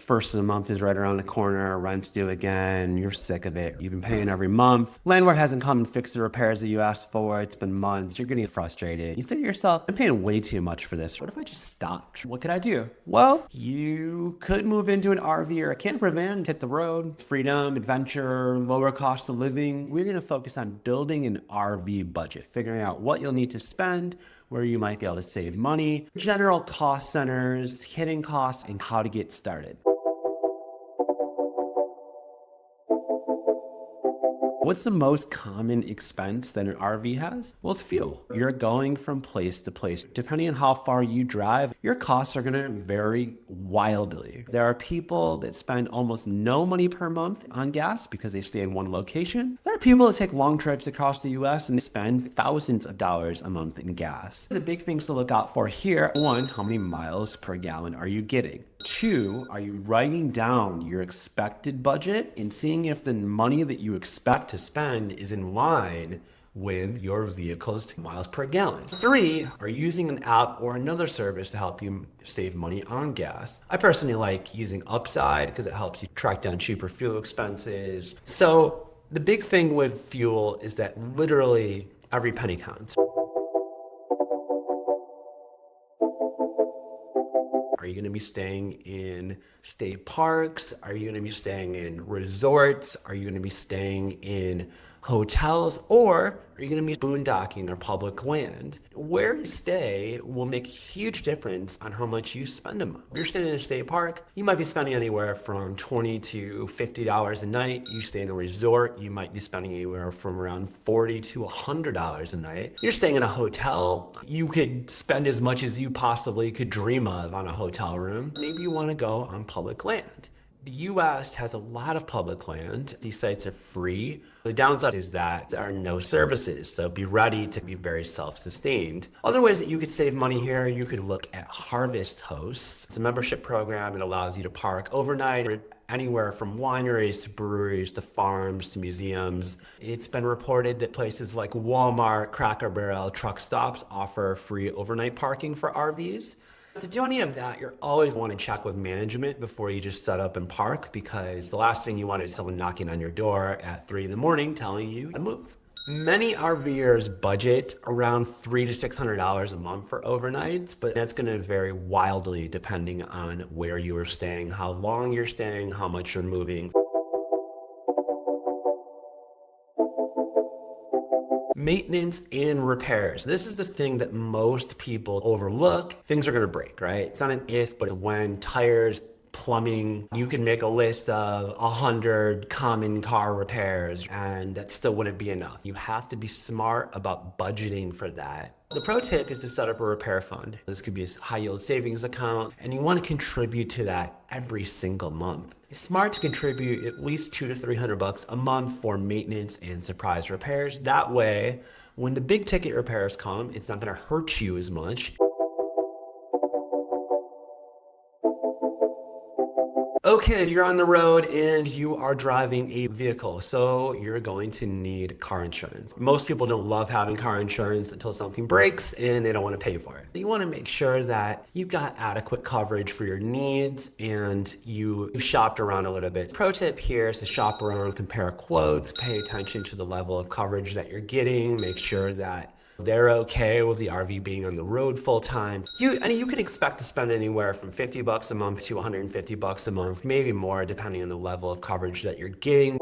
First of the month is right around the corner, rent's due again, you're sick of it. You've been paying every month. Landlord hasn't come and fixed the repairs that you asked for. It's been months. You're getting frustrated. You say to yourself, I'm paying way too much for this. What if I just stopped? What could I do? Well, you could move into an RV or a camper van, hit the road, freedom, adventure, lower cost of living. We're going to focus on building an RV budget, figuring out what you'll need to spend, where you might be able to save money, general cost centers, hidden costs, and how to get started. What's the most common expense that an RV has? Well, it's fuel. You're going from place to place. Depending on how far you drive, your costs are gonna vary wildly. There are people that spend almost no money per month on gas because they stay in one location. There are people that take long trips across the US and they spend thousands of dollars a month in gas. The big things to look out for here, one, how many miles per gallon are you getting? Two, are you writing down your expected budget and seeing if the money that you expect to spend is in line with your vehicle's miles per gallon? Three, are you using an app or another service to help you save money on gas? I personally like using Upside because it helps you track down cheaper fuel expenses. So the big thing with fuel is that literally every penny counts. Are you going to be staying in state parks? Are you going to be staying in resorts? Are you going to be staying in hotels? Or are you going to be boondocking or public land? Where you stay will make a huge difference on how much you spend a month. If you're staying in a state park, you might be spending anywhere from $20 to $50 a night. You stay in a resort, you might be spending anywhere from around $40 to $100 a night. You're staying in a hotel, you could spend as much as you possibly could dream of on a hotel room. Maybe you want to go on public land. The US has a lot of public land. These sites are free. The downside is that there are no services, so be ready to be very self-sustained. Other ways that you could save money here, you could look at Harvest Hosts. It's a membership program. It allows you to park overnight anywhere from wineries to breweries to farms to museums. It's been reported that places like Walmart, Cracker Barrel, truck stops offer free overnight parking for RVs. To do any of that, you always want to check with management before you just set up and park, because the last thing you want is someone knocking on your door at 3 a.m. telling you to move. Many RVers budget around $300 to $600 a month for overnights, but that's going to vary wildly depending on where you are staying, how long you're staying, how much you're moving. Maintenance and repairs. This is the thing that most people overlook. Things are going to break, right? It's not an if, but when. Tires, plumbing. You can make a list of 100 common car repairs, and that still wouldn't be enough. You have to be smart about budgeting for that. The pro tip is to set up a repair fund. This could be a high yield savings account, and you want to contribute to that every single month. It's smart to contribute at least $200 to $300 a month for maintenance and surprise repairs. That way, when the big ticket repairs come, it's not going to hurt you as much. Okay, you're on the road and you are driving a vehicle, so you're going to need car insurance. Most people don't love having car insurance until something breaks and they don't want to pay for it. You want to make sure that you've got adequate coverage for your needs and you've shopped around a little bit. Pro tip here is to shop around, compare quotes, pay attention to the level of coverage that you're getting, make sure that they're okay with the RV being on the road full time. You can expect to spend anywhere from $50 a month to $150 a month, maybe more, depending on the level of coverage that you're getting.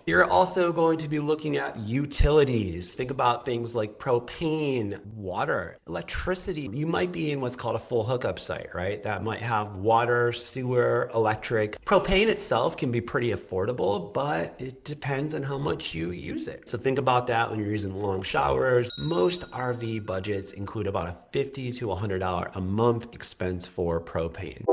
You're also going to be looking at utilities. Think about things like propane, water, electricity. You might be in what's called a full hookup site, right? That might have water, sewer, electric. Propane itself can be pretty affordable, but it depends on how much you use it. So think about that when you're using long showers. Most RV budgets include about a $50 to $100 a month expense for propane.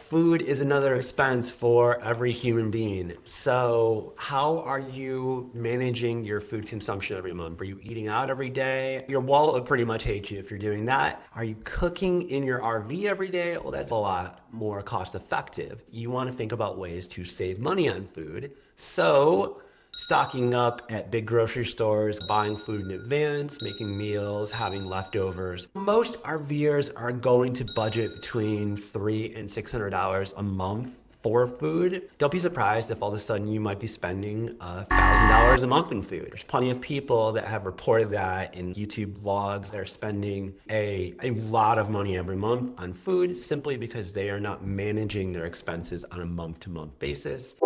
Food is another expense for every human being. So how are you managing your food consumption every month? Are you eating out every day? Your wallet would pretty much hate you if you're doing that. Are you cooking in your RV every day? Well, that's a lot more cost effective. You want to think about ways to save money on food. So Stocking up at big grocery stores, buying food in advance, making meals, having leftovers. Most RVers are going to budget between $300 and $600 a month for food. Don't be surprised if all of a sudden you might be spending $1,000 a month in food. There's plenty of people that have reported that in YouTube vlogs. They're spending a lot of money every month on food simply because they are not managing their expenses on a month-to-month basis.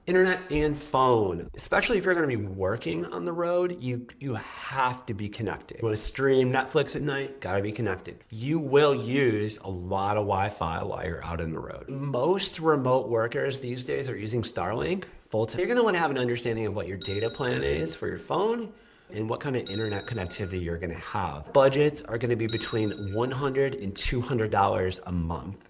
Internet and phone, especially if you're going to be working on the road, you have to be connected. You want to stream Netflix at night, gotta be connected. You will use a lot of Wi-Fi while you're out on the road. Most remote workers these days are using Starlink full time. You're going to want to have an understanding of what your data plan is for your phone and what kind of internet connectivity you're going to have. Budgets are going to be between $100 and $200 a month.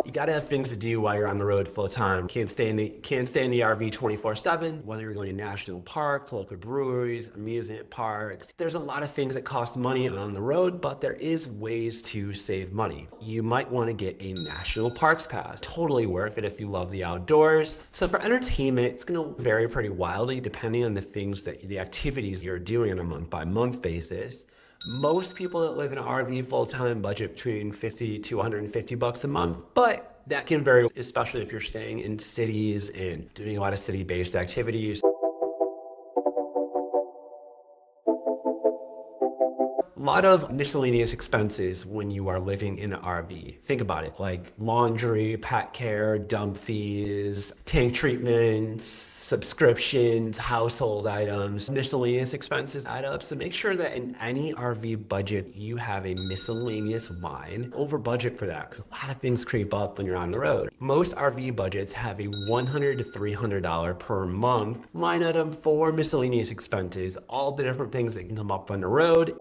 You gotta have things to do while you're on the road full time. Can't stay in the RV 24/7, whether you're going to national parks, local breweries, amusement parks. There's a lot of things that cost money on the road, but there is ways to save money. You might want to get a national parks pass. Totally worth it if you love the outdoors. So for entertainment, it's gonna vary pretty wildly depending on the activities you're doing on a month-by-month basis. Most people that live in an RV full-time budget between $50 to $150 a month, but that can vary, especially if you're staying in cities and doing a lot of city-based activities. A lot of miscellaneous expenses when you are living in an RV. Think about it, like laundry, pet care, dump fees, tank treatments, subscriptions, household items. Miscellaneous expenses add up, so make sure that in any RV budget, you have a miscellaneous line. Over budget for that, because a lot of things creep up when you're on the road. Most RV budgets have a $100 to $300 per month line item for miscellaneous expenses, all the different things that can come up on the road.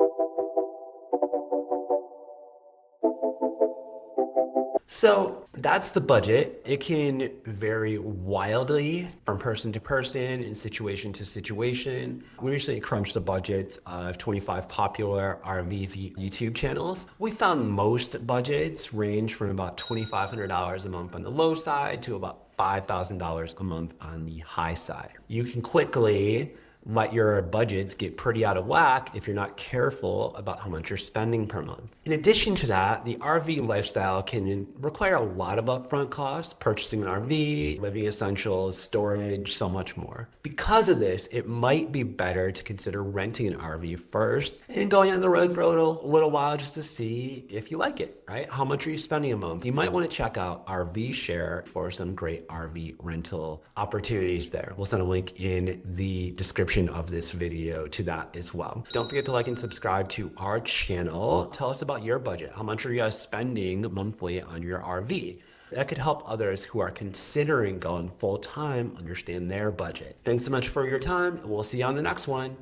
So that's the budget. It can vary wildly from person to person and situation to situation. We recently crunched the budgets of 25 popular RV YouTube channels. We found most budgets range from about $2,500 a month on the low side to about $5,000 a month on the high side. You can quickly let your budgets get pretty out of whack if you're not careful about how much you're spending per month. In addition to that, the RV lifestyle can require a lot of upfront costs, purchasing an RV, living essentials, storage, so much more. Because of this, it might be better to consider renting an RV first and going on the road for a little while just to see if you like it, right? How much are you spending a month? You might want to check out RV Share for some great RV rental opportunities there. We'll send a link in the description of this video to that as well. Don't forget to like and subscribe to our channel. Tell us about your budget. How much are you guys spending monthly on your RV? That could help others who are considering going full-time understand their budget. Thanks so much for your time, and we'll see you on the next one.